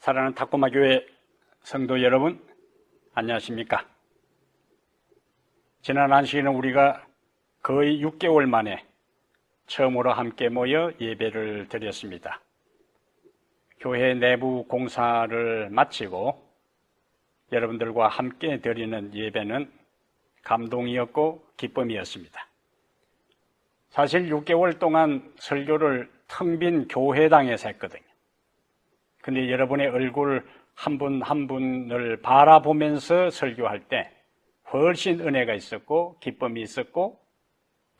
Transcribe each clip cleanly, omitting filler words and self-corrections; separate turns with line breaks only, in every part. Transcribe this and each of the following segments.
사랑하는 탁고마 교회 성도 여러분, 안녕하십니까? 지난 안식일은 우리가 거의 6개월 만에 처음으로 함께 모여 예배를 드렸습니다. 교회 내부 공사를 마치고 여러분들과 함께 드리는 예배는 감동이었고 기쁨이었습니다. 사실 6개월 동안 설교를 텅 빈 교회당에서 했거든요. 근데 여러분의 얼굴 한 분 한 분을 바라보면서 설교할 때 훨씬 은혜가 있었고 기쁨이 있었고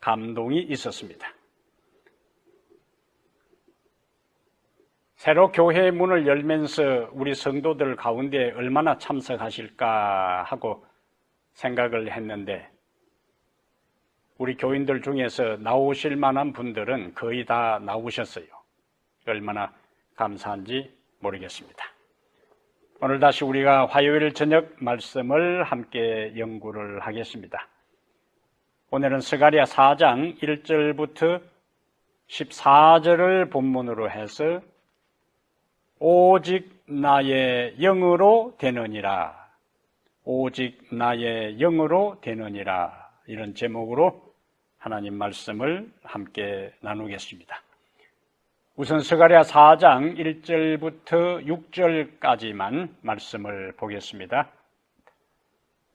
감동이 있었습니다. 새로 교회의 문을 열면서 우리 성도들 가운데 얼마나 참석하실까 하고 생각을 했는데 우리 교인들 중에서 나오실 만한 분들은 거의 다 나오셨어요. 얼마나 감사한지 모르겠습니다. 오늘 다시 우리가 화요일 저녁 말씀을 함께 연구를 하겠습니다. 오늘은 스가랴 4장 1절부터 14절을 본문으로 해서 오직 나의 영으로 되느니라, 오직 나의 영으로 되느니라, 이런 제목으로 하나님 말씀을 함께 나누겠습니다. 우선 스가랴 4장 1절부터 6절까지만 말씀을 보겠습니다.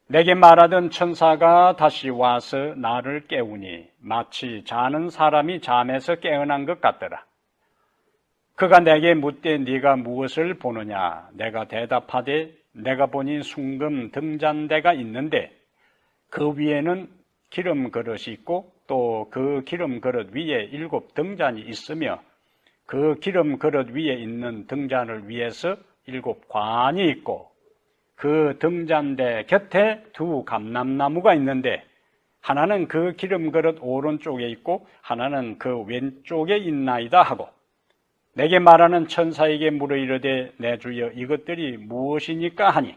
내게 말하던 천사가 다시 와서 나를 깨우니 마치 자는 사람이 잠에서 깨어난 것 같더라. 그가 내게 묻되 네가 무엇을 보느냐? 내가 대답하되 내가 보니 숭금 등잔대가 있는데 그 위에는 기름 그릇이 있고 또 그 기름 그릇 위에 7 등잔이 있으며 그 기름 그릇 위에 있는 등잔을 위해서 7 관이 있고 그 등잔대 곁에 2 감람나무가 있는데 하나는 그 기름 그릇 오른쪽에 있고 하나는 그 왼쪽에 있나이다 하고 내게 말하는 천사에게 물어 이르되 내 주여 이것들이 무엇이니까 하니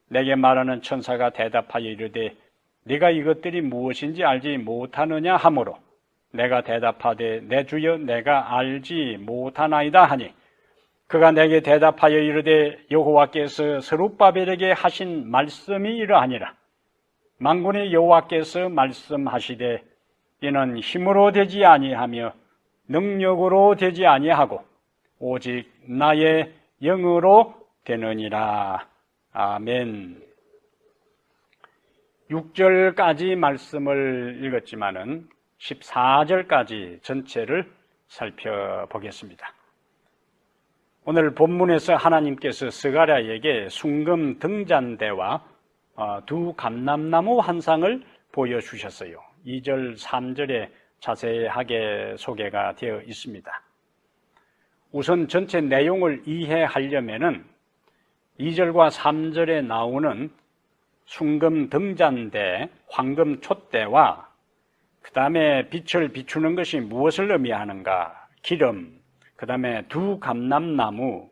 내게 말하는 천사가 대답하여 이르되 네가 이것들이 무엇인지 알지 못하느냐 하므로 내가 대답하되 내 주여 내가 알지 못하나이다 하니 그가 내게 대답하여 이르되 여호와께서 스룹바벨에게 하신 말씀이 이러하니라. 만군의 여호와께서 말씀하시되 이는 힘으로 되지 아니하며 능력으로 되지 아니하고 오직 나의 영으로 되느니라. 아멘. 6절까지 말씀을 읽었지만은 14절까지 전체를 살펴보겠습니다. 오늘 본문에서 하나님께서 스가랴에게 숭금 등잔대와 2 감람나무 환상을 보여주셨어요. 2절, 3절에 자세하게 소개가 되어 있습니다. 우선 전체 내용을 이해하려면은 2절과 3절에 나오는 숭금 등잔대, 황금 촛대와 그 다음에 빛을 비추는 것이 무엇을 의미하는가? 기름, 그 다음에 2 감람나무,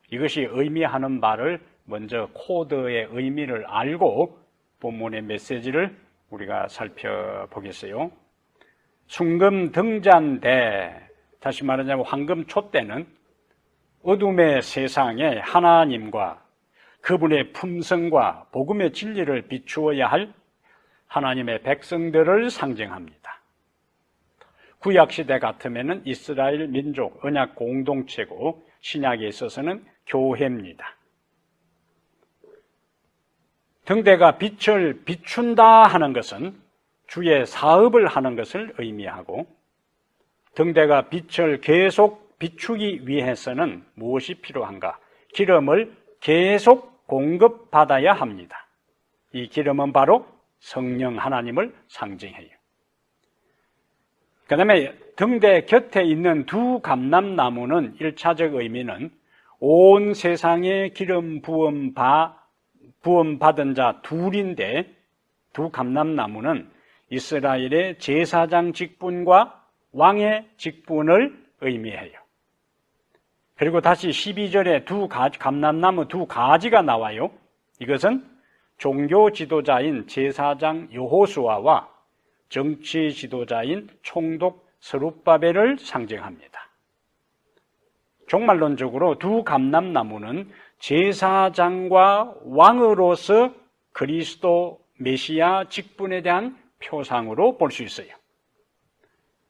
이것이 의미하는 바를 먼저 코드의 의미를 알고 본문의 메시지를 우리가 살펴보겠어요. 숭금 등잔대, 다시 말하자면 황금 촛대는 어둠의 세상에 하나님과 그분의 품성과 복음의 진리를 비추어야 할 하나님의 백성들을 상징합니다. 구약시대 같으면 이스라엘 민족, 언약 공동체고 신약에 있어서는 교회입니다. 등대가 빛을 비춘다 하는 것은 주의 사업을 하는 것을 의미하고 등대가 빛을 계속 비추기 위해서는 무엇이 필요한가? 기름을 계속 공급받아야 합니다. 이 기름은 바로 성령 하나님을 상징해요. 그 다음에 등대 곁에 있는 2 감람나무는 1차적 의미는 온 세상에 기름 부음 받은 자 둘인데 2 감람나무는 이스라엘의 제사장 직분과 왕의 직분을 의미해요. 그리고 다시 12절에 2 감람나무 2 가지가 나와요. 이것은 종교 지도자인 제사장 여호수아와 정치 지도자인 총독 스룹바벨을 상징합니다. 종말론적으로 두 감람나무는 제사장과 왕으로서 그리스도 메시아 직분에 대한 표상으로 볼 수 있어요.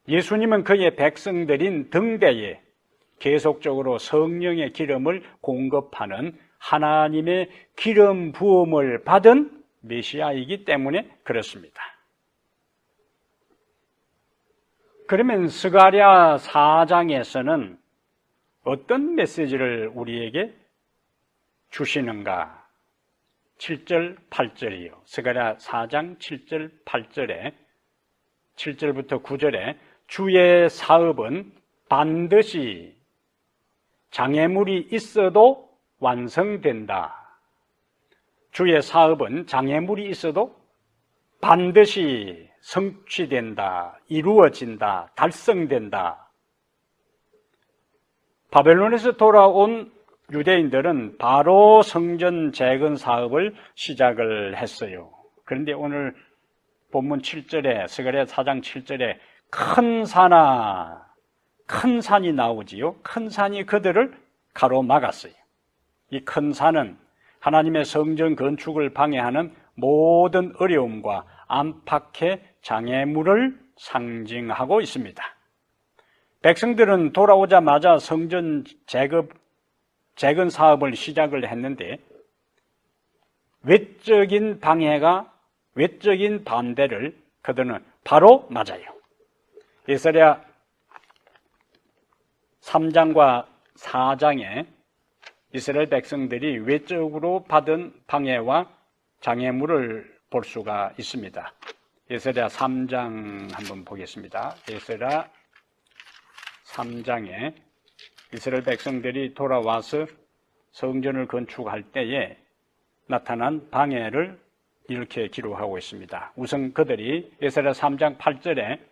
예수님은 그의 백성들인 등대에 계속적으로 성령의 기름을 공급하는 하나님의 기름 부음을 받은 메시아이기 때문에 그렇습니다. 그러면 스가랴 4장에서는 어떤 메시지를 우리에게 주시는가? 7절, 8절이요. 스가랴 4장 7절, 8절에 7절부터 9절에 주의 사업은 반드시 장애물이 있어도 완성된다. 주의 사업은 장애물이 있어도 반드시 성취된다, 이루어진다, 달성된다. 바벨론에서 돌아온 유대인들은 바로 성전 재건 사업을 시작을 했어요. 그런데 오늘 본문 7절에, 스가랴 4장 7절에 큰 산이 나오지요. 큰 산이 그들을 가로막았어요. 이 큰 산은 하나님의 성전 건축을 방해하는 모든 어려움과 안팎의 장애물을 상징하고 있습니다. 백성들은 돌아오자마자 성전 재건 사업을 시작을 했는데 외적인 방해가, 외적인 반대를 그들은 바로 맞아요. 예사랴 3장과 4장에 이스라엘 백성들이 외적으로 받은 방해와 장애물을 볼 수가 있습니다. 예사랴 3장 한번 보겠습니다. 예사랴 3장에 이스라엘 백성들이 돌아와서 성전을 건축할 때에 나타난 방해를 이렇게 기록하고 있습니다. 우선 그들이 예사랴 3장 8절에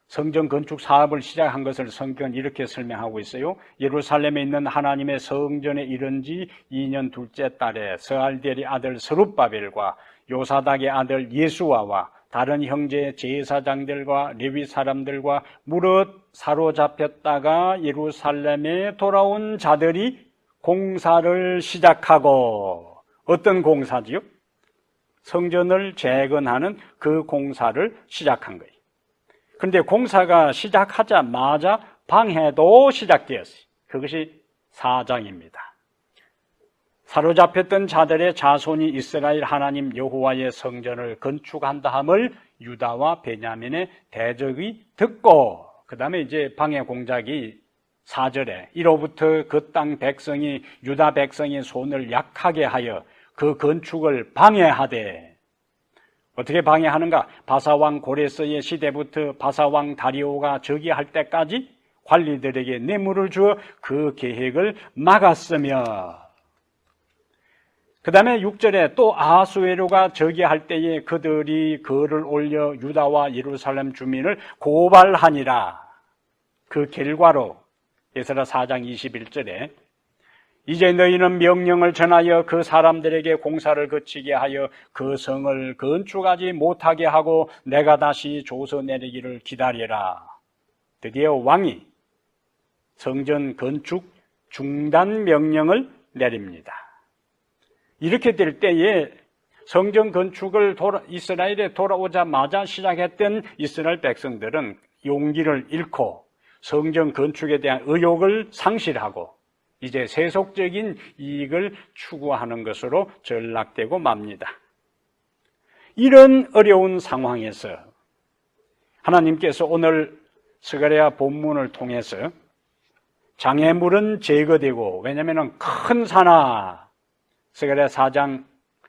성전 건축 사업을 시작한 것을 성경은 이렇게 설명하고 있어요. 예루살렘에 있는 하나님의 성전에 이른 지 2년 둘째 달에 스알디엘의 아들 스룹바벨과 요사닥의 아들 예수아와 다른 형제 제사장들과 레위 사람들과 무릇 사로잡혔다가 예루살렘에 돌아온 자들이 공사를 시작하고, 어떤 공사지요? 성전을 재건하는 그 공사를 시작한 거예요. 그런데 공사가 시작하자마자 방해도 시작되었어요. 그것이 4장입니다. 사로잡혔던 자들의 자손이 이스라엘 하나님 여호와의 성전을 건축한다 함을 유다와 베냐민의 대적이 듣고, 그 다음에 이제 방해 공작이 4절에 이로부터 그 땅 백성이 유다 백성의 손을 약하게 하여 그 건축을 방해하되, 어떻게 방해하는가? 바사왕 고레스의 시대부터 바사왕 다리오가 즉위할 때까지 관리들에게 뇌물을 주어 그 계획을 막았으며, 그 다음에 6절에 또 아하수에로가 즉위할 때에 그들이 글을 올려 유다와 예루살렘 주민을 고발하니라. 그 결과로 예사랴 4장 21절에 이제 너희는 명령을 전하여 그 사람들에게 공사를 거치게 하여 그 성을 건축하지 못하게 하고 내가 다시 조서 내리기를 기다리라. 드디어 왕이 성전 건축 중단 명령을 내립니다. 이렇게 될 때에 성전 건축을 이스라엘에 돌아오자마자 시작했던 이스라엘 백성들은 용기를 잃고 성전 건축에 대한 의욕을 상실하고 이제 세속적인 이익을 추구하는 것으로 전락되고 맙니다. 이런 어려운 상황에서 하나님께서 오늘 스가랴 본문을 통해서 장애물은 제거되고, 왜냐하면 큰 산아, 스가랴 4장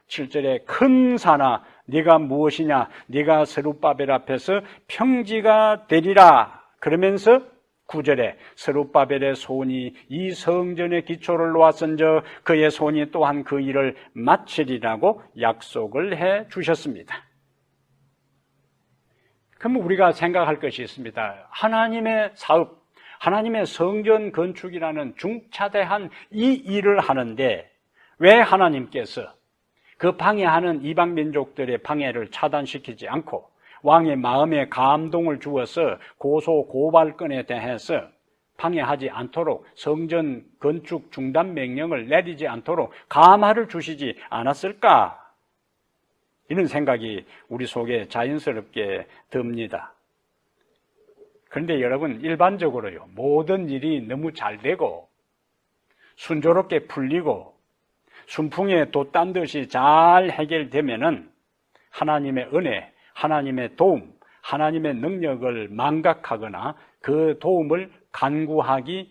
7절에 큰 산아 네가 무엇이냐, 네가 스룹바벨 앞에서 평지가 되리라. 그러면서 9절에 스룹바벨의 손이 이 성전의 기초를 놓았은저 그의 손이 또한 그 일을 마치리라고 약속을 해 주셨습니다. 그럼 우리가 생각할 것이 있습니다. 하나님의 사업, 하나님의 성전 건축이라는 중차대한 이 일을 하는데 왜 하나님께서 그 방해하는 이방 민족들의 방해를 차단시키지 않고 왕의 마음에 감동을 주어서 고소 고발건에 대해서 방해하지 않도록 성전 건축 중단 명령을 내리지 않도록 감화를 주시지 않았을까? 이런 생각이 우리 속에 자연스럽게 듭니다. 그런데 여러분, 일반적으로요, 모든 일이 너무 잘 되고 순조롭게 풀리고 순풍에 돛단 듯이 잘 해결되면은 하나님의 은혜, 하나님의 도움, 하나님의 능력을 망각하거나 그 도움을 간구하지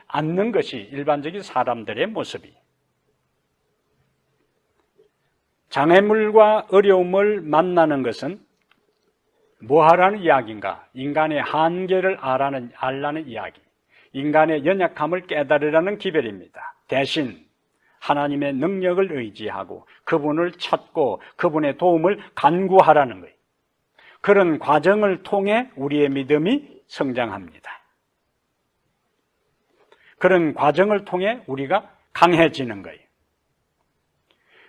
않는 것이 일반적인 사람들의 모습이. 장애물과 어려움을 만나는 것은 뭐 하라는 이야기인가? 인간의 한계를 알라는 이야기, 인간의 연약함을 깨달으라는 기별입니다. 대신 하나님의 능력을 의지하고 그분을 찾고 그분의 도움을 간구하라는 거예요. 그런 과정을 통해 우리의 믿음이 성장합니다. 그런 과정을 통해 우리가 강해지는 거예요.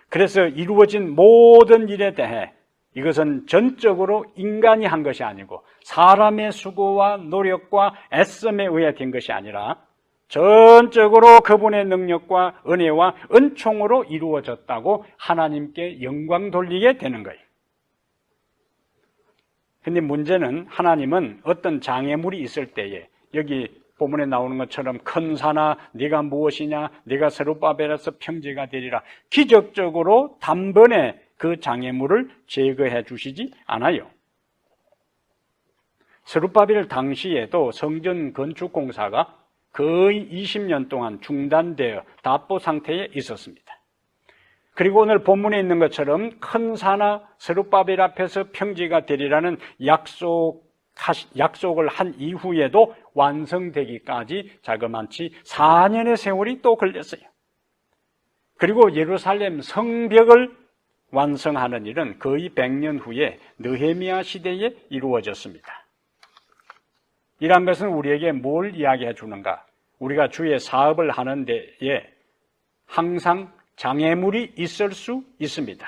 그래서 이루어진 모든 일에 대해 이것은 전적으로 인간이 한 것이 아니고 사람의 수고와 노력과 애씀에 의해 된 것이 아니라 전적으로 그분의 능력과 은혜와 은총으로 이루어졌다고 하나님께 영광 돌리게 되는 거예요. 근데 문제는 하나님은 어떤 장애물이 있을 때에 여기 본문에 나오는 것처럼 큰 산아 네가 무엇이냐, 네가 스룹바벨에서 평지가 되리라, 기적적으로 단번에 그 장애물을 제거해 주시지 않아요. 스룹바벨 당시에도 성전 건축 공사가 거의 20년 동안 중단되어 답보 상태에 있었습니다. 그리고 오늘 본문에 있는 것처럼 큰 산아 스룹바벨 앞에서 평지가 되리라는 약속을 한 이후에도 완성되기까지 자그마치 4년의 세월이 또 걸렸어요. 그리고 예루살렘 성벽을 완성하는 일은 거의 100년 후에 느헤미야 시대에 이루어졌습니다. 이란 것은 우리에게 뭘 이야기해 주는가? 우리가 주의 사업을 하는 데에 항상 장애물이 있을 수 있습니다.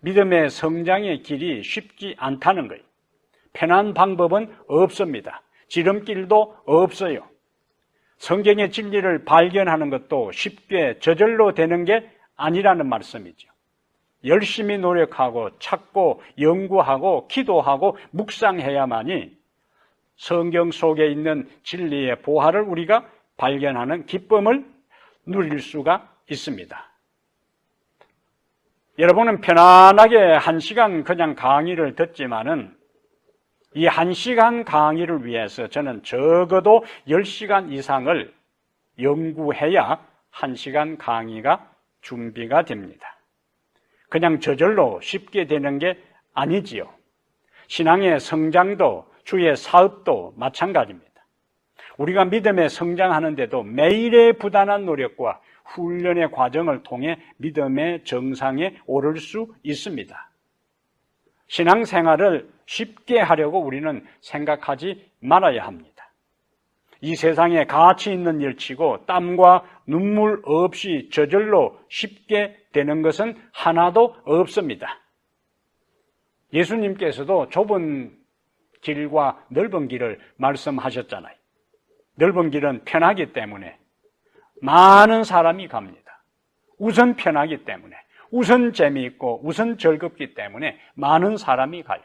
믿음의 성장의 길이 쉽지 않다는 거예요. 편한 방법은 없습니다. 지름길도 없어요. 성경의 진리를 발견하는 것도 쉽게 저절로 되는 게 아니라는 말씀이죠. 열심히 노력하고 찾고 연구하고 기도하고 묵상해야만이 성경 속에 있는 진리의 보화를 우리가 발견하는 기쁨을 누릴 수가 있습니다. 여러분은 편안하게 1시간 그냥 강의를 듣지만은 이 1시간 강의를 위해서 저는 적어도 10시간 이상을 연구해야 1시간 강의가 준비가 됩니다. 그냥 저절로 쉽게 되는 게 아니지요. 신앙의 성장도 주의 사업도 마찬가지입니다. 우리가 믿음에 성장하는데도 매일의 부단한 노력과 훈련의 과정을 통해 믿음의 정상에 오를 수 있습니다. 신앙생활을 쉽게 하려고 우리는 생각하지 말아야 합니다. 이 세상에 가치 있는 일치고 땀과 눈물 없이 저절로 쉽게 되는 것은 하나도 없습니다. 예수님께서도 좁은 길과 넓은 길을 말씀하셨잖아요. 넓은 길은 편하기 때문에 많은 사람이 갑니다. 우선 편하기 때문에, 우선 재미있고 우선 즐겁기 때문에 많은 사람이 가요.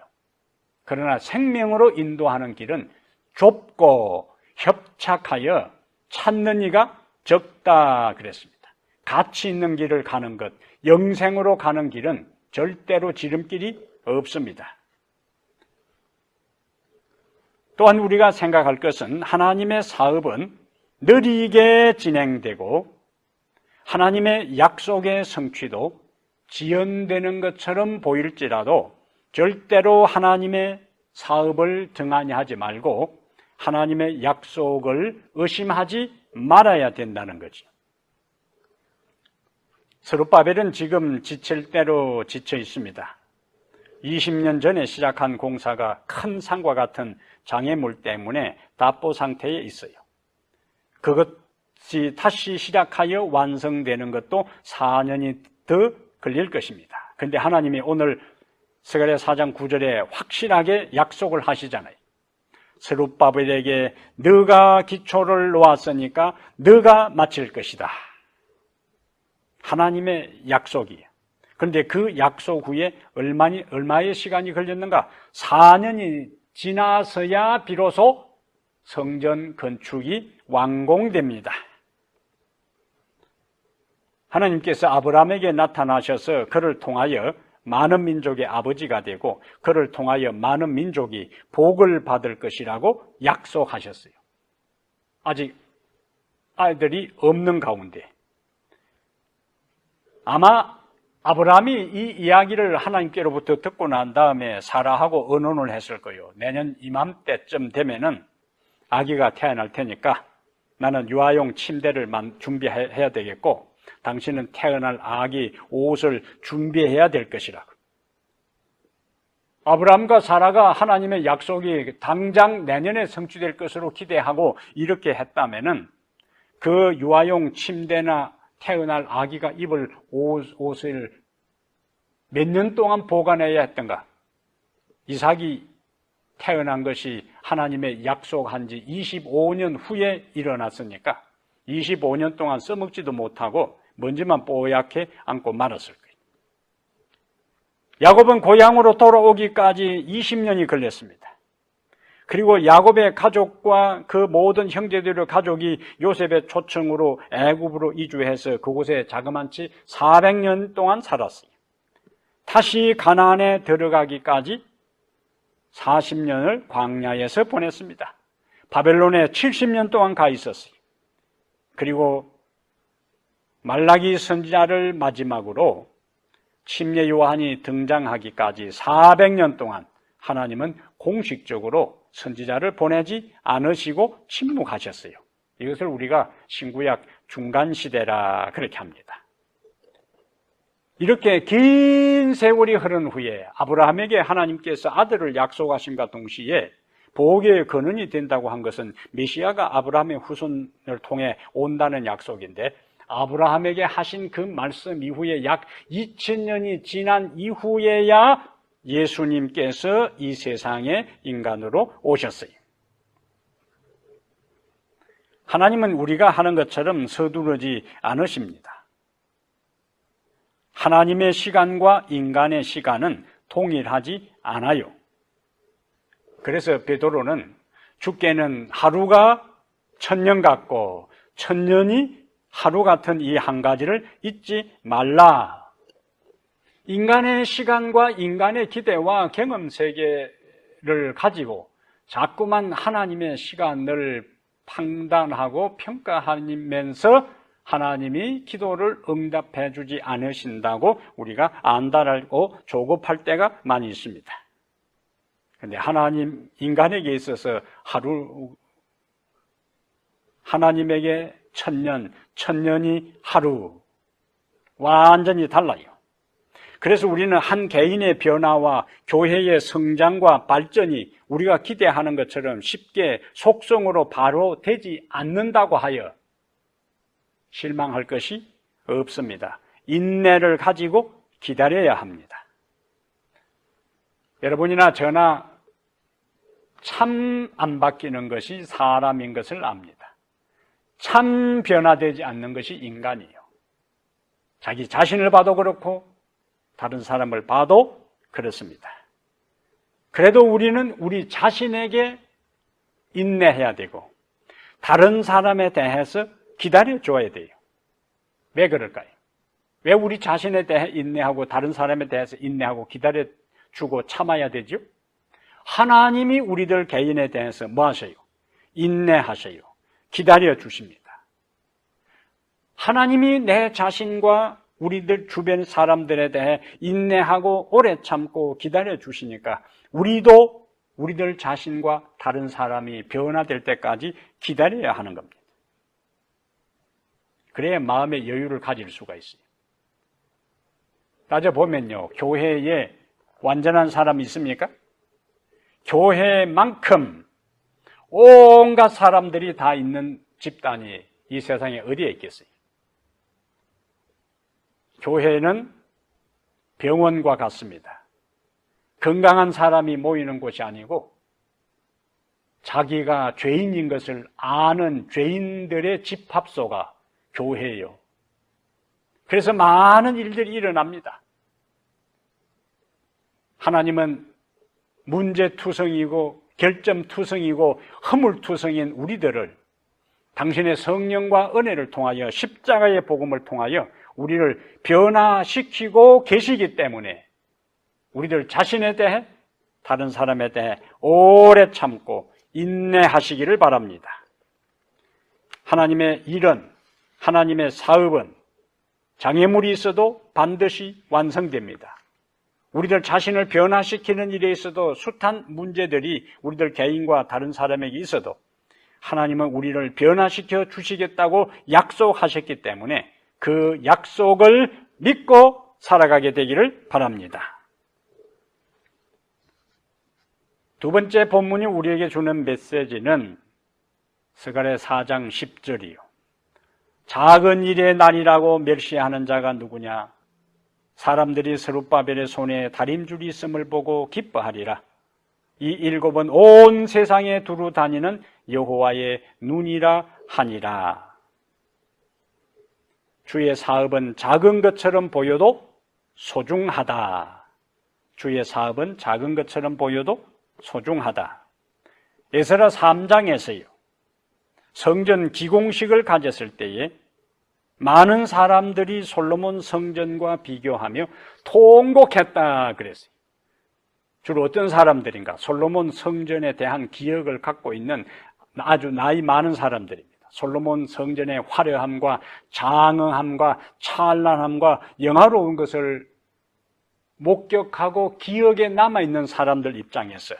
그러나 생명으로 인도하는 길은 좁고 협착하여 찾는 이가 적다 그랬습니다. 가치 있는 길을 가는 것, 영생으로 가는 길은 절대로 지름길이 없습니다. 또한 우리가 생각할 것은 하나님의 사업은 느리게 진행되고 하나님의 약속의 성취도 지연되는 것처럼 보일지라도 절대로 하나님의 사업을 등한히 하지 말고 하나님의 약속을 의심하지 말아야 된다는 거죠. 스룹바벨은 지금 지칠 대로 지쳐 있습니다. 20년 전에 시작한 공사가 큰 산과 같은 장애물 때문에 답보 상태에 있어요. 그것이 다시 시작하여 완성되는 것도 4년이 더 걸릴 것입니다. 그런데 하나님이 오늘 스가랴 4장 9절에 확실하게 약속을 하시잖아요. 스룹바벨에게 너가 기초를 놓았으니까 너가 마칠 것이다. 하나님의 약속이에요. 그런데 그 약속 후에 얼마의 시간이 걸렸는가? 4년이 지나서야 비로소 성전 건축이 완공됩니다. 하나님께서 아브라함에게 나타나셔서 그를 통하여 많은 민족의 아버지가 되고 그를 통하여 많은 민족이 복을 받을 것이라고 약속하셨어요. 아직 아이들이 없는 가운데 아마 아브라함이 이 이야기를 하나님께로부터 듣고 난 다음에 사라하고 의논을 했을 거예요. 내년 이맘때쯤 되면은 아기가 태어날 테니까 나는 유아용 침대를 준비해야 되겠고 당신은 태어날 아기 옷을 준비해야 될 것이라고. 아브라함과 사라가 하나님의 약속이 당장 내년에 성취될 것으로 기대하고 이렇게 했다면은 그 유아용 침대나 태어날 아기가 입을 옷을 몇 년 동안 보관해야 했던가? 이삭이 태어난 것이 하나님의 약속한 지 25년 후에 일어났으니까 25년 동안 써먹지도 못하고 먼지만 뽀얗게 안고 말았을 거예요. 야곱은 고향으로 돌아오기까지 20년이 걸렸습니다. 그리고 야곱의 가족과 그 모든 형제들의 가족이 요셉의 초청으로 애굽으로 이주해서 그곳에 자그만치 400년 동안 살았어요. 다시 가나안에 들어가기까지 40년을 광야에서 보냈습니다. 바벨론에 70년 동안 가 있었어요. 그리고 말라기 선지자를 마지막으로 침례 요한이 등장하기까지 400년 동안 하나님은 공식적으로 선지자를 보내지 않으시고 침묵하셨어요. 이것을 우리가 신구약 중간시대라 그렇게 합니다. 이렇게 긴 세월이 흐른 후에 아브라함에게 하나님께서 아들을 약속하심과 동시에 복의 근원이 된다고 한 것은 메시아가 아브라함의 후손을 통해 온다는 약속인데 아브라함에게 하신 그 말씀 이후에 약 2000년이 지난 이후에야 예수님께서 이 세상에 인간으로 오셨어요. 하나님은 우리가 하는 것처럼 서두르지 않으십니다. 하나님의 시간과 인간의 시간은 동일하지 않아요. 그래서 베드로는 주께는 하루가 1000년 같고 1000년이 하루 같은 이 한 가지를 잊지 말라. 인간의 시간과 인간의 기대와 경험 세계를 가지고 자꾸만 하나님의 시간을 판단하고 평가하면서 하나님이 기도를 응답해 주지 않으신다고 우리가 안달하고 조급할 때가 많이 있습니다. 그런데 하나님, 인간에게 있어서 하나님에게 1000년, 1000년이 하루 완전히 달라요. 그래서 우리는 한 개인의 변화와 교회의 성장과 발전이 우리가 기대하는 것처럼 쉽게 속성으로 바로 되지 않는다고 하여 실망할 것이 없습니다. 인내를 가지고 기다려야 합니다. 여러분이나 저나 참 안 바뀌는 것이 사람인 것을 압니다. 참 변화되지 않는 것이 인간이에요. 자기 자신을 봐도 그렇고 다른 사람을 봐도 그렇습니다. 그래도 우리는 우리 자신에게 인내해야 되고 다른 사람에 대해서 기다려줘야 돼요. 왜 그럴까요? 왜 우리 자신에 대해 인내하고 다른 사람에 대해서 인내하고 기다려주고 참아야 되죠? 하나님이 우리들 개인에 대해서 뭐 하셔요? 인내하셔요. 기다려주십니다. 하나님이 내 자신과 우리들 주변 사람들에 대해 인내하고 오래 참고 기다려주시니까 우리도 우리들 자신과 다른 사람이 변화될 때까지 기다려야 하는 겁니다. 그래야 마음의 여유를 가질 수가 있어요. 따져보면요, 교회에 완전한 사람이 있습니까? 교회만큼 온갖 사람들이 다 있는 집단이 이 세상에 어디에 있겠어요? 교회는 병원과 같습니다. 건강한 사람이 모이는 곳이 아니고 자기가 죄인인 것을 아는 죄인들의 집합소가 교회예요. 그래서 많은 일들이 일어납니다. 하나님은 문제투성이고 결점투성이고 허물투성인 우리들을 당신의 성령과 은혜를 통하여 십자가의 복음을 통하여 우리를 변화시키고 계시기 때문에 우리들 자신에 대해 다른 사람에 대해 오래 참고 인내하시기를 바랍니다. 하나님의 일은, 하나님의 사업은 장애물이 있어도 반드시 완성됩니다. 우리들 자신을 변화시키는 일에 있어도 숱한 문제들이 우리들 개인과 다른 사람에게 있어도 하나님은 우리를 변화시켜 주시겠다고 약속하셨기 때문에 그 약속을 믿고 살아가게 되기를 바랍니다. 두 번째 본문이 우리에게 주는 메시지는 스가랴 4장 10절이요. 작은 일의 날이라고 멸시하는 자가 누구냐? 사람들이 스룹바벨의 손에 다림줄이 있음을 보고 기뻐하리라. 이 일곱은 온 세상에 두루 다니는 여호와의 눈이라 하니라. 주의 사업은 작은 것처럼 보여도 소중하다. 주의 사업은 작은 것처럼 보여도 소중하다. 에스라 3장에서요. 성전 기공식을 가졌을 때에 많은 사람들이 솔로몬 성전과 비교하며 통곡했다 그랬어요. 주로 어떤 사람들인가? 솔로몬 성전에 대한 기억을 갖고 있는 아주 나이 많은 사람들입니다. 솔로몬 성전의 화려함과 장엄함과 찬란함과 영화로운 것을 목격하고 기억에 남아있는 사람들 입장에서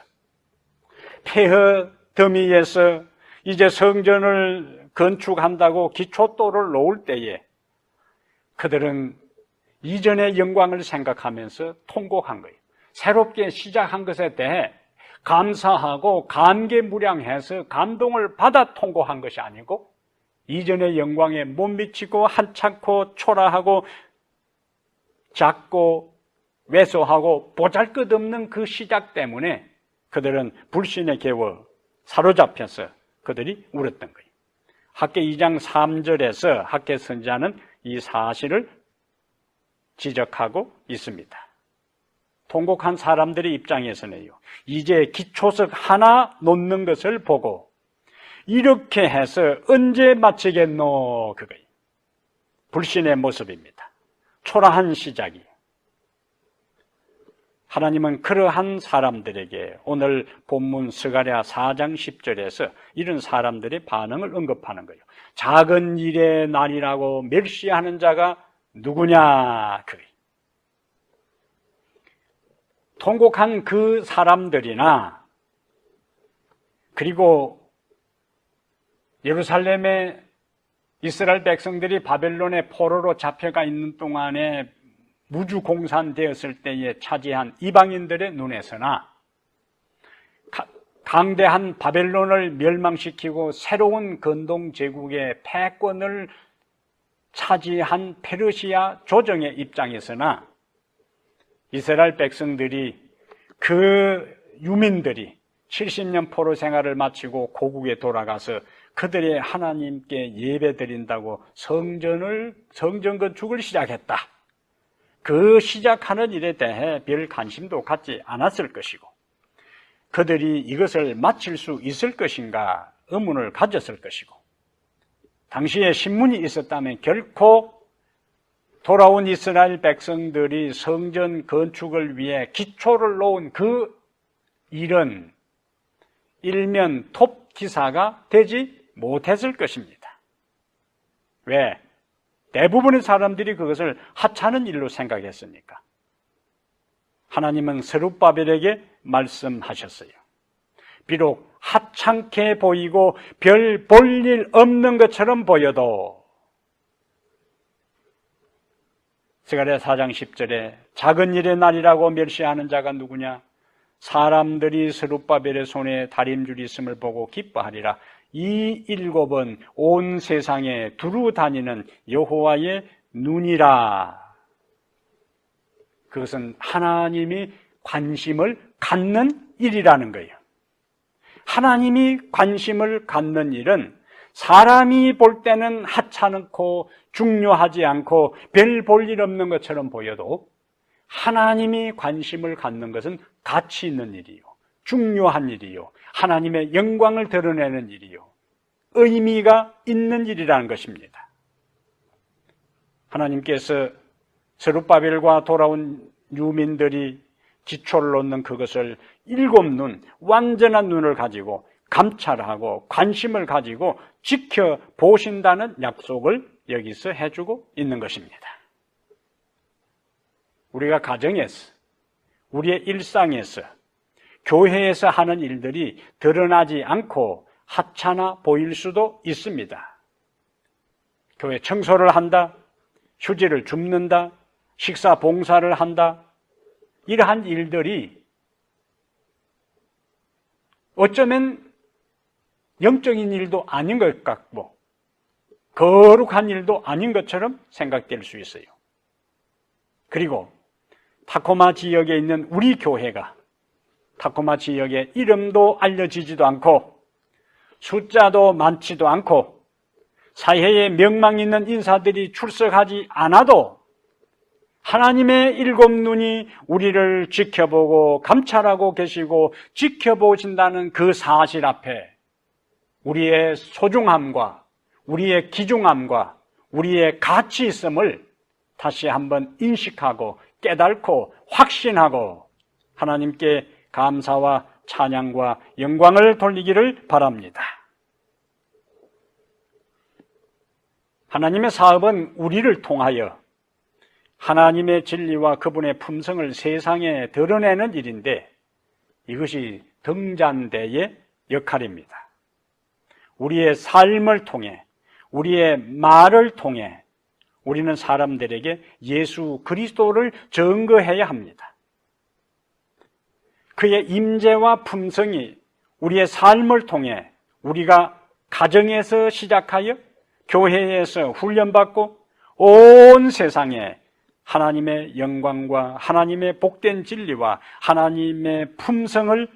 폐허 더미에서 이제 성전을 건축한다고 기초돌을 놓을 때에 그들은 이전의 영광을 생각하면서 통곡한 거예요. 새롭게 시작한 것에 대해 감사하고 감개무량해서 감동을 받아 통곡한 것이 아니고 이전의 영광에 못 미치고 한찮고 초라하고 작고 왜소하고 보잘것없는 그 시작 때문에 그들은 불신에 겨워 사로잡혀서 그들이 울었던 거예요. 학개 2장 3절에서 학개 선지자는 이 사실을 지적하고 있습니다. 통곡한 사람들의 입장에서는요, 이제 기초석 하나 놓는 것을 보고 이렇게 해서 언제 마치겠노? 그거예요. 불신의 모습입니다. 초라한 시작이에요. 하나님은 그러한 사람들에게 오늘 본문 스가랴 4장 10절에서 이런 사람들의 반응을 언급하는 거예요. 작은 일의 날이라고 멸시하는 자가 누구냐? 그거예요. 통곡한 그 사람들이나 그리고 예루살렘의 이스라엘 백성들이 바벨론의 포로로 잡혀가 있는 동안에 무주공산되었을 때에 차지한 이방인들의 눈에서나 강대한 바벨론을 멸망시키고 새로운 근동제국의 패권을 차지한 페르시아 조정의 입장에서나 이스라엘 백성들이 그 유민들이 70년 포로 생활을 마치고 고국에 돌아가서 그들의 하나님께 예배드린다고 성전 건축을 시작했다. 그 시작하는 일에 대해 별 관심도 갖지 않았을 것이고 그들이 이것을 마칠 수 있을 것인가 의문을 가졌을 것이고 당시에 신문이 있었다면 결코 돌아온 이스라엘 백성들이 성전 건축을 위해 기초를 놓은 그 일은 일면 톱 기사가 되지 못했을 것입니다. 왜? 대부분의 사람들이 그것을 하찮은 일로 생각했으니까. 하나님은 스룹바벨에게 말씀하셨어요. 비록 하찮게 보이고 별 볼 일 없는 것처럼 보여도 스가랴 4장 10절에 작은 일의 날이라고 멸시하는 자가 누구냐? 사람들이 스룹바벨의 손에 다림줄이 있음을 보고 기뻐하리라. 이 일곱은 온 세상에 두루 다니는 여호와의 눈이라. 그것은 하나님이 관심을 갖는 일이라는 거예요. 하나님이 관심을 갖는 일은 사람이 볼 때는 하찮고 중요하지 않고 별 볼 일 없는 것처럼 보여도 하나님이 관심을 갖는 것은 가치 있는 일이요, 중요한 일이요, 하나님의 영광을 드러내는 일이요, 의미가 있는 일이라는 것입니다. 하나님께서 스룹바벨과 돌아온 유민들이 기초를 놓는 그것을 7눈, 완전한 눈을 가지고 감찰하고 관심을 가지고 지켜보신다는 약속을 여기서 해주고 있는 것입니다. 우리가 가정에서, 우리의 일상에서, 교회에서 하는 일들이 드러나지 않고 하찮아 보일 수도 있습니다. 교회 청소를 한다, 휴지를 줍는다, 식사 봉사를 한다, 이러한 일들이 어쩌면 영적인 일도 아닌 것 같고 거룩한 일도 아닌 것처럼 생각될 수 있어요. 그리고 타코마 지역에 있는 우리 교회가 타코마 지역의 이름도 알려지지도 않고 숫자도 많지도 않고 사회에 명망 있는 인사들이 출석하지 않아도 하나님의 7눈이 우리를 지켜보고 감찰하고 계시고 지켜보신다는 그 사실 앞에 우리의 소중함과 우리의 귀중함과 우리의 가치 있음을 다시 한번 인식하고 깨닫고 확신하고 하나님께 감사와 찬양과 영광을 돌리기를 바랍니다. 하나님의 사업은 우리를 통하여 하나님의 진리와 그분의 품성을 세상에 드러내는 일인데 이것이 등잔대의 역할입니다. 우리의 삶을 통해 우리의 말을 통해 우리는 사람들에게 예수 그리스도를 증거해야 합니다. 그의 임재와 품성이 우리의 삶을 통해 우리가 가정에서 시작하여 교회에서 훈련받고 온 세상에 하나님의 영광과 하나님의 복된 진리와 하나님의 품성을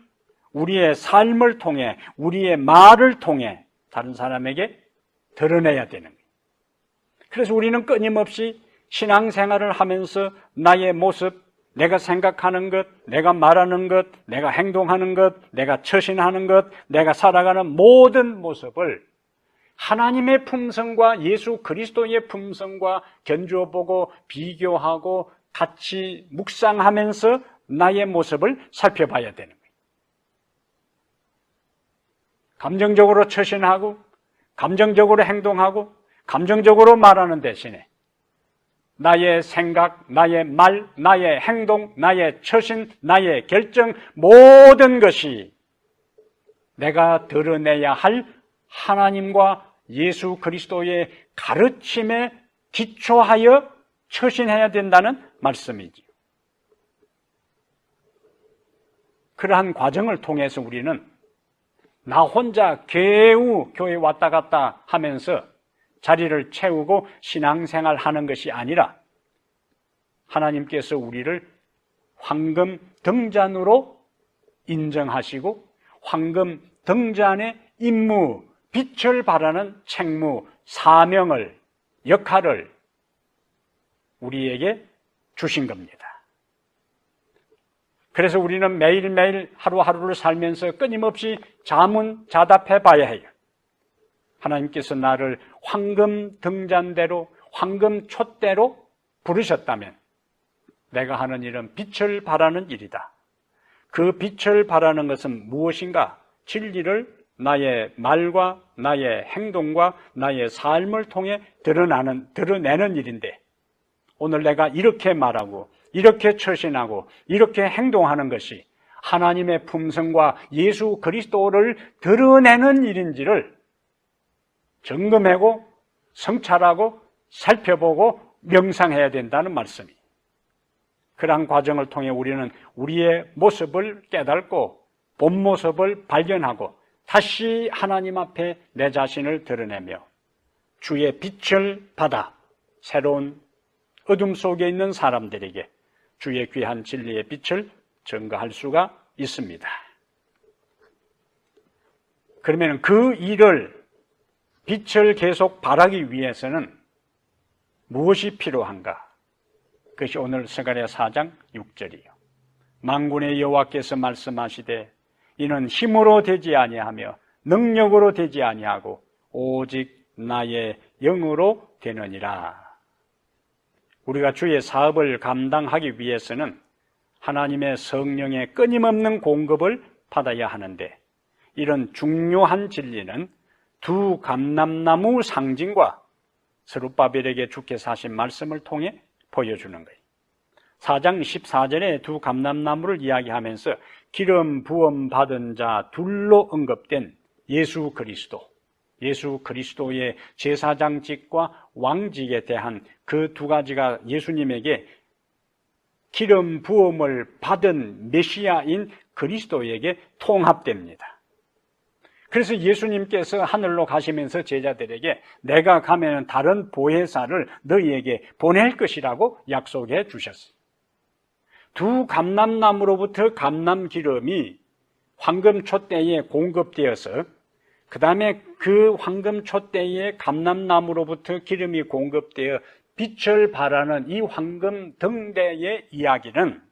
우리의 삶을 통해 우리의 말을 통해 다른 사람에게 드러내야 되는 거예요. 그래서 우리는 끊임없이 신앙생활을 하면서 나의 모습, 내가 생각하는 것, 내가 말하는 것, 내가 행동하는 것, 내가 처신하는 것, 내가 살아가는 모든 모습을 하나님의 품성과 예수 그리스도의 품성과 견주어보고 비교하고 같이 묵상하면서 나의 모습을 살펴봐야 되는 거예요. 감정적으로 처신하고 감정적으로 행동하고 감정적으로 말하는 대신에 나의 생각, 나의 말, 나의 행동, 나의 처신, 나의 결정 모든 것이 내가 드러내야 할 하나님과 예수 그리스도의 가르침에 기초하여 처신해야 된다는 말씀이지요. 그러한 과정을 통해서 우리는 나 혼자 겨우 교회 왔다 갔다 하면서 자리를 채우고 신앙생활 하는 것이 아니라 하나님께서 우리를 황금 등잔으로 인정하시고 황금 등잔의 임무, 빛을 발하는 책무, 사명을, 역할을 우리에게 주신 겁니다. 그래서 우리는 매일매일 하루하루를 살면서 끊임없이 자문자답해 봐야 해요. 하나님께서 나를 황금 등잔대로, 황금 촛대로 부르셨다면 내가 하는 일은 빛을 발하는 일이다. 그 빛을 발하는 것은 무엇인가? 진리를 나의 말과 나의 행동과 나의 삶을 통해 드러내는 일인데 오늘 내가 이렇게 말하고 이렇게 처신하고 이렇게 행동하는 것이 하나님의 품성과 예수 그리스도를 드러내는 일인지를 점검하고 성찰하고 살펴보고 명상해야 된다는 말씀이. 그러한 과정을 통해 우리는 우리의 모습을 깨닫고 본 모습을 발견하고 다시 하나님 앞에 내 자신을 드러내며 주의 빛을 받아 새로운 어둠 속에 있는 사람들에게 주의 귀한 진리의 빛을 증거할 수가 있습니다. 그러면 그 일을 빛을 계속 발하기 위해서는 무엇이 필요한가? 그것이 오늘 스가랴 4장 6절이요. 만군의 여호와께서 말씀하시되 이는 힘으로 되지 아니하며 능력으로 되지 아니하고 오직 나의 영으로 되느니라. 우리가 주의 사업을 감당하기 위해서는 하나님의 성령의 끊임없는 공급을 받아야 하는데, 이런 중요한 진리는 두 감람나무 상징과 스룹바벨에게 주께서 하신 말씀을 통해 보여주는 거예요. 4장 14절에 두 감람나무를 이야기하면서 기름 부음 받은 자 둘로 언급된 예수 그리스도의 제사장직과 왕직에 대한 그 두 가지가 예수님에게 기름 부음을 받은 메시아인 그리스도에게 통합됩니다. 그래서 예수님께서 하늘로 가시면서 제자들에게 내가 가면 다른 보혜사를 너희에게 보낼 것이라고 약속해 주셨어요. 두 감람나무로부터 감람기름이 황금초 때에 공급되어서 그 다음에 그 황금초 때에 감람나무로부터 기름이 공급되어 빛을 발하는 이 황금 등대의 이야기는,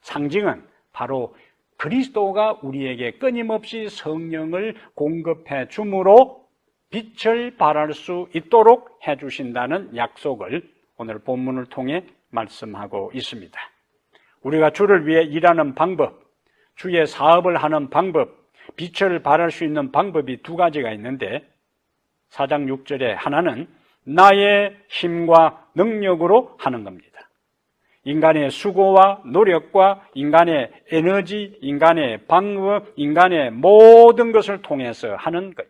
상징은 바로 그리스도가 우리에게 끊임없이 성령을 공급해 주므로 빛을 발할 수 있도록 해주신다는 약속을 오늘 본문을 통해 말씀하고 있습니다. 우리가 주를 위해 일하는 방법, 주의 사업을 하는 방법, 빛을 발할 수 있는 방법이 두 가지가 있는데, 4장 6절에 하나는 나의 힘과 능력으로 하는 겁니다. 인간의 수고와 노력과 인간의 에너지, 인간의 방법, 인간의 모든 것을 통해서 하는 거예요.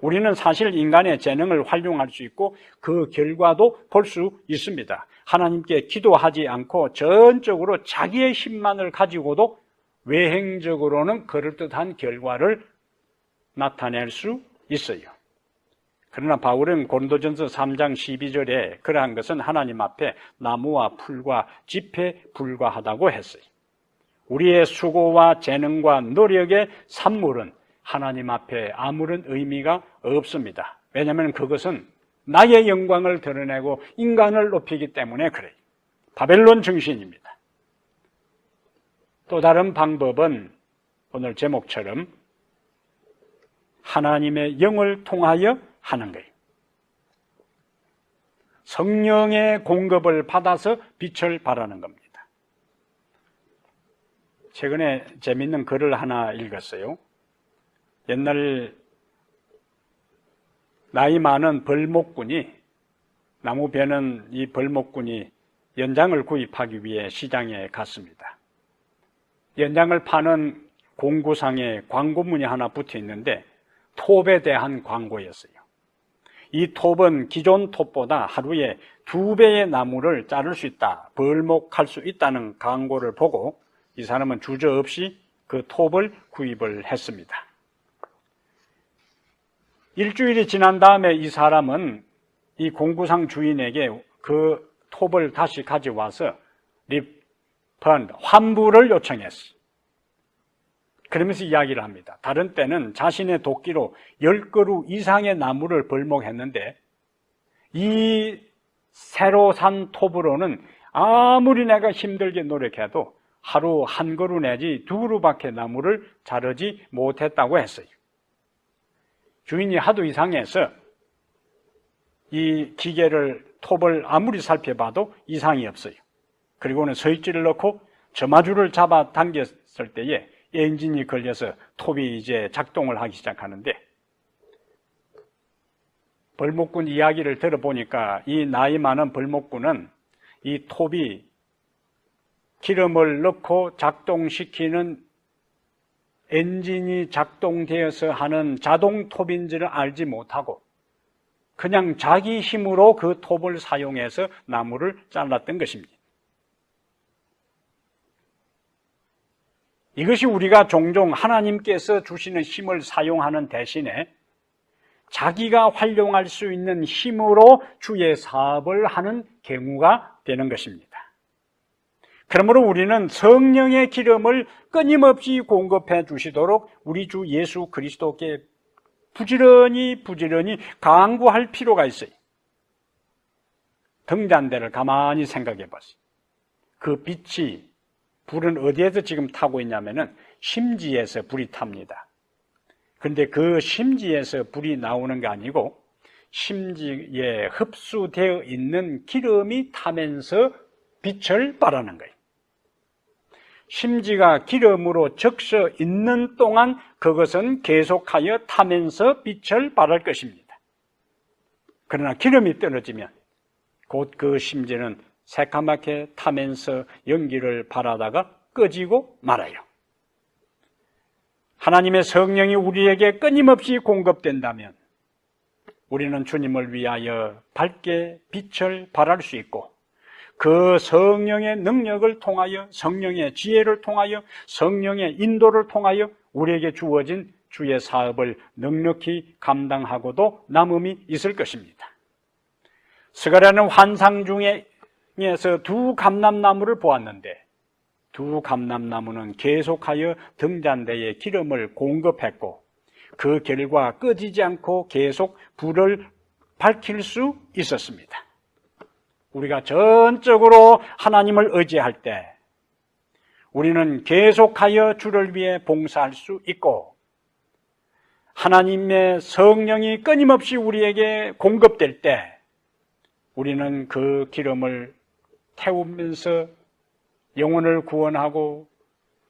우리는 사실 인간의 재능을 활용할 수 있고 그 결과도 볼 수 있습니다. 하나님께 기도하지 않고 전적으로 자기의 힘만을 가지고도 외행적으로는 그럴듯한 결과를 나타낼 수 있어요. 그러나 바울은 고린도전서 3장 12절에 그러한 것은 하나님 앞에 나무와 풀과 짚에 불과하다고 했어요. 우리의 수고와 재능과 노력의 산물은 하나님 앞에 아무런 의미가 없습니다. 왜냐하면 그것은 나의 영광을 드러내고 인간을 높이기 때문에 그래요. 바벨론 정신입니다. 또 다른 방법은 오늘 제목처럼 하나님의 영을 통하여 하는 거예요. 성령의 공급을 받아서 빛을 발하는 겁니다. 최근에 재밌는 글을 하나 읽었어요. 옛날 나이 많은 벌목꾼이, 나무 베는 이 벌목꾼이 연장을 구입하기 위해 시장에 갔습니다. 연장을 파는 공구상에 광고문이 하나 붙어 있는데 톱에 대한 광고였어요. 이 톱은 기존 톱보다 하루에 2배의 나무를 자를 수 있다, 벌목할 수 있다는 광고를 보고 이 사람은 주저없이 그 톱을 구입을 했습니다. 일주일이 지난 다음에 이 사람은 이 공구상 주인에게 그 톱을 다시 가져와서 환불을 요청했어요. 그러면서 이야기를 합니다. 다른 때는 자신의 도끼로 10그루 이상의 나무를 벌목했는데 이 새로 산 톱으로는 아무리 내가 힘들게 노력해도 하루 1그루 내지 2그루밖에 나무를 자르지 못했다고 했어요. 주인이 하도 이상해서 이 기계를, 톱을 아무리 살펴봐도 이상이 없어요. 그리고는 스위치를 넣고 점화줄을 잡아 당겼을 때에 엔진이 걸려서 톱이 이제 작동을 하기 시작하는데, 벌목꾼 이야기를 들어보니까 이 나이 많은 벌목꾼은 이 톱이 기름을 넣고 작동시키는 엔진이 작동되어서 하는 자동 톱인 줄을 알지 못하고 그냥 자기 힘으로 그 톱을 사용해서 나무를 잘랐던 것입니다. 이것이 우리가 종종 하나님께서 주시는 힘을 사용하는 대신에 자기가 활용할 수 있는 힘으로 주의 사업을 하는 경우가 되는 것입니다. 그러므로 우리는 성령의 기름을 끊임없이 공급해 주시도록 우리 주 예수 그리스도께 부지런히 간구할 필요가 있어요. 등잔대를 가만히 생각해 보세요. 그 빛이, 불은 어디에서 지금 타고 있냐면은 심지에서 불이 탑니다. 그런데 그 심지에서 불이 나오는 게 아니고 심지에 흡수되어 있는 기름이 타면서 빛을 발하는 거예요. 심지가 기름으로 적셔 있는 동안 그것은 계속하여 타면서 빛을 발할 것입니다. 그러나 기름이 떨어지면 곧 그 심지는 새까맣게 타면서 연기를 발하다가 꺼지고 말아요. 하나님의 성령이 우리에게 끊임없이 공급된다면 우리는 주님을 위하여 밝게 빛을 발할 수 있고, 그 성령의 능력을 통하여, 성령의 지혜를 통하여, 성령의 인도를 통하여 우리에게 주어진 주의 사업을 넉넉히 감당하고도 남음이 있을 것입니다. 스가랴는 환상 중에서 두 감람나무를 보았는데 두 감람나무는 계속하여 등잔대에 기름을 공급했고 그 결과 꺼지지 않고 계속 불을 밝힐 수 있었습니다. 우리가 전적으로 하나님을 의지할 때 우리는 계속하여 주를 위해 봉사할 수 있고, 하나님의 성령이 끊임없이 우리에게 공급될 때 우리는 그 기름을 태우면서 영혼을 구원하고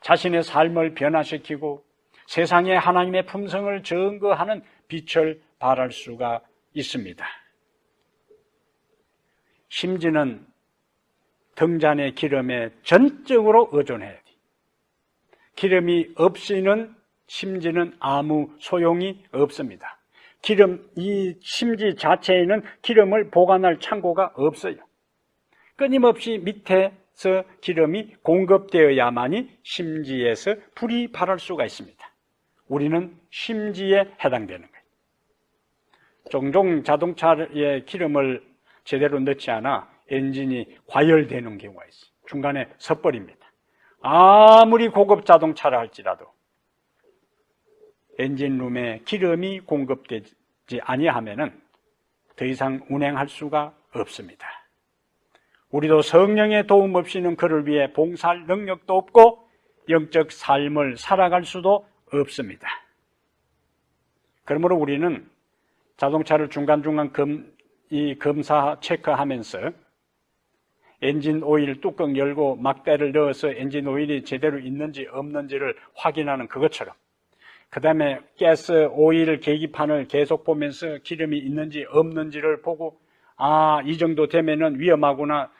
자신의 삶을 변화시키고 세상에 하나님의 품성을 증거하는 빛을 발할 수가 있습니다. 심지는 등잔의 기름에 전적으로 의존해야 돼. 기름이 없이는 심지는 아무 소용이 없습니다. 이 심지 자체에는 기름을 보관할 창고가 없어요. 끊임없이 밑에서 기름이 공급되어야만이 심지에서 불이 발할 수가 있습니다. 우리는 심지에 해당되는 거예요. 종종 자동차에 기름을 제대로 넣지 않아 엔진이 과열되는 경우가 있어요. 중간에 섣버립니다. 아무리 고급 자동차라 할지라도 엔진룸에 기름이 공급되지 아니하면은 더 이상 운행할 수가 없습니다. 우리도 성령의 도움 없이는 그를 위해 봉사할 능력도 없고 영적 삶을 살아갈 수도 없습니다. 그러므로 우리는 자동차를 중간중간 검사 체크하면서 엔진 오일 뚜껑 열고 막대를 넣어서 엔진 오일이 제대로 있는지 없는지를 확인하는 그것처럼, 그 다음에 가스 오일 계기판을 계속 보면서 기름이 있는지 없는지를 보고, 이 정도 되면은 위험하구나,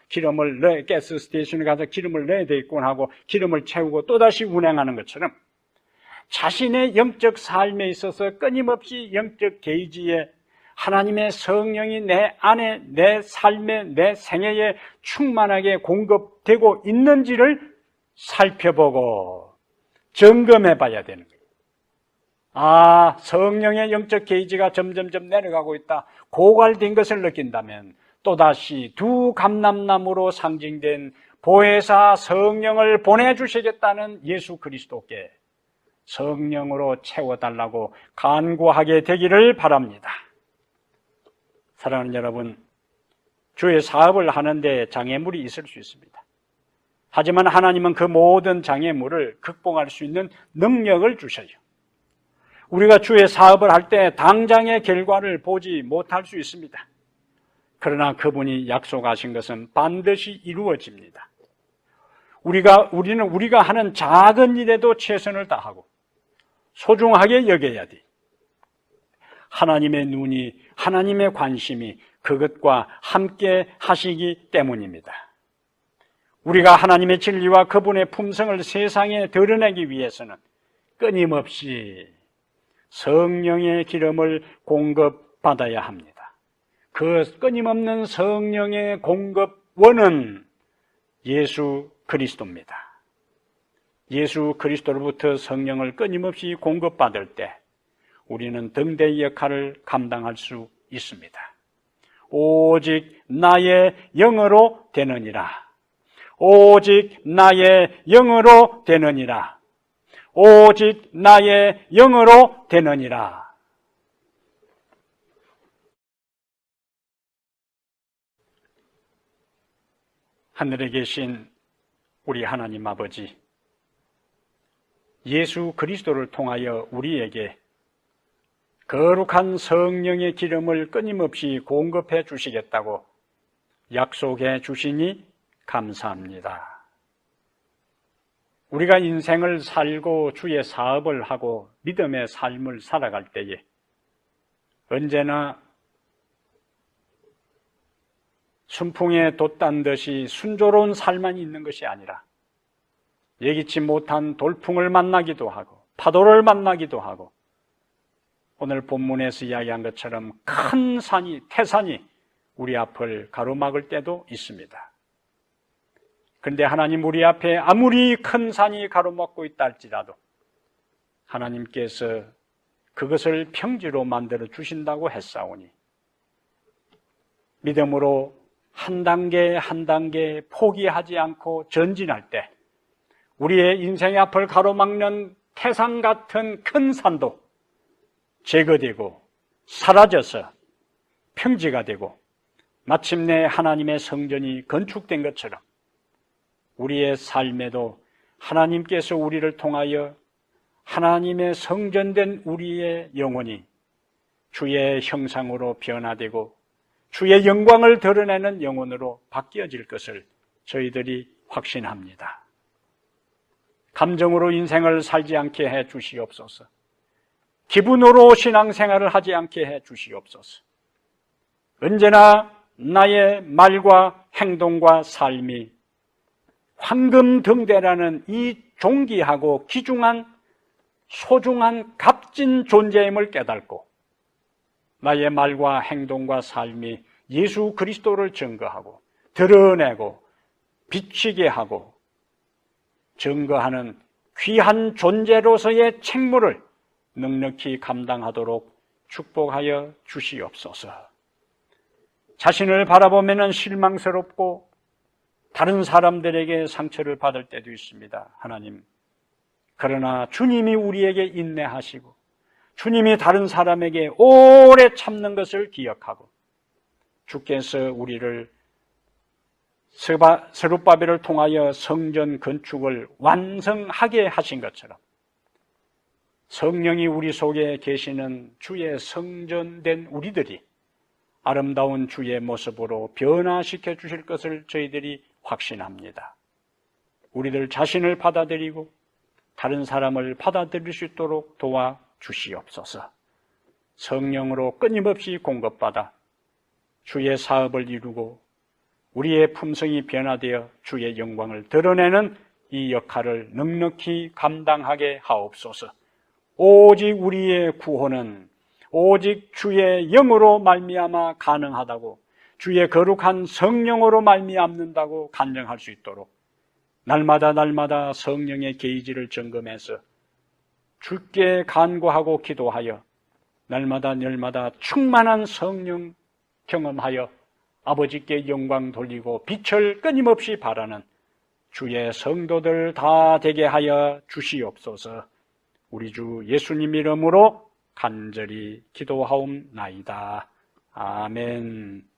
가스 스테이션에 가서 기름을 넣어야 되겠구나 하고 기름을 채우고 또다시 운행하는 것처럼 자신의 영적 삶에 있어서 끊임없이 영적 게이지에 하나님의 성령이 내 안에, 내 삶에, 내 생애에 충만하게 공급되고 있는지를 살펴보고 점검해 봐야 되는 거예요. 성령의 영적 게이지가 점점점 내려가고 있다, 고갈된 것을 느낀다면 또다시 두 감람나무로 상징된 보혜사 성령을 보내주시겠다는 예수 그리스도께 성령으로 채워달라고 간구하게 되기를 바랍니다. 사랑하는 여러분, 주의 사업을 하는데 장애물이 있을 수 있습니다. 하지만 하나님은 그 모든 장애물을 극복할 수 있는 능력을 주셔요. 우리가 주의 사업을 할 때 당장의 결과를 보지 못할 수 있습니다. 그러나 그분이 약속하신 것은 반드시 이루어집니다. 우리는 우리가 하는 작은 일에도 최선을 다하고 소중하게 여겨야 돼. 하나님의 눈이, 하나님의 관심이 그것과 함께 하시기 때문입니다. 우리가 하나님의 진리와 그분의 품성을 세상에 드러내기 위해서는 끊임없이 성령의 기름을 공급받아야 합니다. 그 끊임없는 성령의 공급원은 예수 그리스도입니다. 예수 그리스도로부터 성령을 끊임없이 공급받을 때 우리는 등대의 역할을 감당할 수 있습니다. 오직 나의 영으로 되느니라. 오직 나의 영으로 되느니라. 오직 나의 영으로 되느니라. 하늘에 계신 우리 하나님 아버지, 예수 그리스도를 통하여 우리에게 거룩한 성령의 기름을 끊임없이 공급해 주시겠다고 약속해 주시니 감사합니다. 우리가 인생을 살고 주의 사업을 하고 믿음의 삶을 살아갈 때에 언제나 순풍에 돛단 듯이 순조로운 삶만 있는 것이 아니라 예기치 못한 돌풍을 만나기도 하고 파도를 만나기도 하고 오늘 본문에서 이야기한 것처럼 큰 산이, 태산이 우리 앞을 가로막을 때도 있습니다. 그런데 하나님, 우리 앞에 아무리 큰 산이 가로막고 있다 할지라도 하나님께서 그것을 평지로 만들어 주신다고 했사오니 믿음으로 한 단계 한 단계 포기하지 않고 전진할 때 우리의 인생의 앞을 가로막는 태산 같은 큰 산도 제거되고 사라져서 평지가 되고 마침내 하나님의 성전이 건축된 것처럼 우리의 삶에도 하나님께서 우리를 통하여 하나님의 성전된 우리의 영혼이 주의 형상으로 변화되고 주의 영광을 드러내는 영혼으로 바뀌어질 것을 저희들이 확신합니다. 감정으로 인생을 살지 않게 해 주시옵소서. 기분으로 신앙생활을 하지 않게 해 주시옵소서. 언제나 나의 말과 행동과 삶이 황금등대라는 이 존귀하고 귀중한 소중한 값진 존재임을 깨닫고 나의 말과 행동과 삶이 예수 그리스도를 증거하고 드러내고 비치게 하고 증거하는 귀한 존재로서의 책무를 넉넉히 감당하도록 축복하여 주시옵소서. 자신을 바라보면 실망스럽고 다른 사람들에게 상처를 받을 때도 있습니다. 하나님, 그러나 주님이 우리에게 인내하시고 주님이 다른 사람에게 오래 참는 것을 기억하고 주께서 우리를 스룹바벨을 통하여 성전 건축을 완성하게 하신 것처럼 성령이 우리 속에 계시는 주의 성전된 우리들이 아름다운 주의 모습으로 변화시켜 주실 것을 저희들이 확신합니다. 우리들 자신을 받아들이고 다른 사람을 받아들일 수 있도록 도와주시옵소서. 성령으로 끊임없이 공급받아 주의 사업을 이루고 우리의 품성이 변화되어 주의 영광을 드러내는 이 역할을 넉넉히 감당하게 하옵소서. 오직 우리의 구원은 오직 주의 영으로 말미암아 가능하다고, 주의 거룩한 성령으로 말미암는다고 간증할 수 있도록 날마다 성령의 게이지를 점검해서 주께 간구하고 기도하여 날마다 충만한 성령 경험하여 아버지께 영광 돌리고 빛을 끊임없이 바라는 주의 성도들 다 되게 하여 주시옵소서. 우리 주 예수님 이름으로 간절히 기도하옵나이다. 아멘.